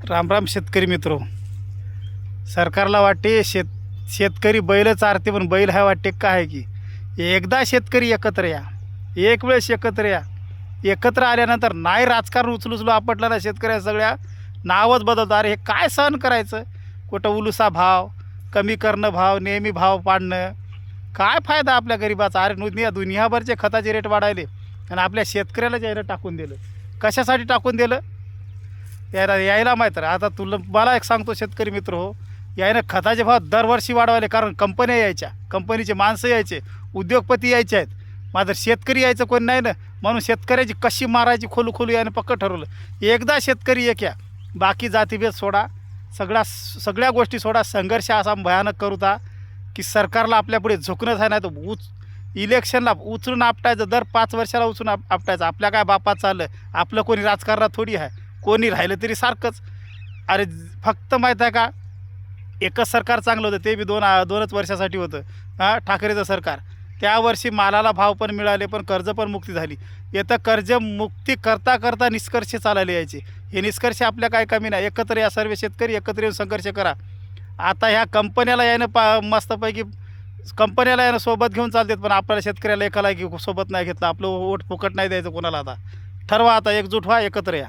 राम राम शेतकरी मित्रो. सरकारला वाटते शेतकरी बैल चारते, पण बैल हा वाटते काय आहे की एकदा शेतकरी एकत्र या, एक वेळेस एकत्र या. एकत्र आल्यानंतर नाही राजकारण उचलू आपटलं ना, शेतकऱ्या सगळ्या नावच बदलतं. अरे हे काय सहन करायचं? कुठं उलुसा भाव कमी करणं, भाव नेहमी भाव पाडणं, काय फायदा आपल्या गरिबाचा? अरे दुनियाभरचे खताचे रेट वाढायले आणि आपल्या शेतकऱ्याला जायला टाकून दिलं. कशासाठी टाकून दिलं यायला माहीत आहे. आता मला एक सांगतो शेतकरी मित्र हो, यायनं खताचे भाव दरवर्षी वाढवायले, कारण कंपन्या यायच्या, कंपनीचे माणसं यायचे, उद्योगपती यायचे आहेत, मात्र शेतकरी यायचं कोण नाही ना. म्हणून शेतकऱ्याची कशी मारायची खोलू यानं पक्क ठरवलं. एकदा शेतकरी एक या, बाकी जातीभेद सोडा, सगळ्या गोष्टी सोडा. संघर्ष असा भयानक करूता की सरकारला आपल्यापुढे झुकणंच आहे. नाही तर इलेक्शनला उचलून आपटायचं, दर 5 वर्षाला उचलून आपटायचं. आपल्या काय बापात चाललं, आपलं कोणी राजकारणात थोडी आहे, कोणी राहिलं तरी सारखंच. अरे फक्त माहीत आहे का, एकच सरकार चांगलं होतं, ते बी दोनच वर्षासाठी होतं. ठाकरेचं सरकार. त्यावर्षी मालाला भाव पण मिळाले, पण कर्ज पण मुक्ती झाली. येतं कर्जमुक्ती करता करता निष्कर्ष चालायला यायचे. हे निष्कर्ष आपल्या काय कमी नाही. एकत्र या, सर्व शेतकरी एकत्र येऊन संघर्ष करा. आता ह्या कंपन्याला यानं मस्तपैकी कंपन्याला यानं सोबत घेऊन चालतात, पण आपल्याला शेतकऱ्याला एकाला की सोबत नाही घेतलं. आपलं वोट फुकट नाही द्यायचं कोणाला. आता ठरवा, आता एकजूट व्हा, एकत्र या.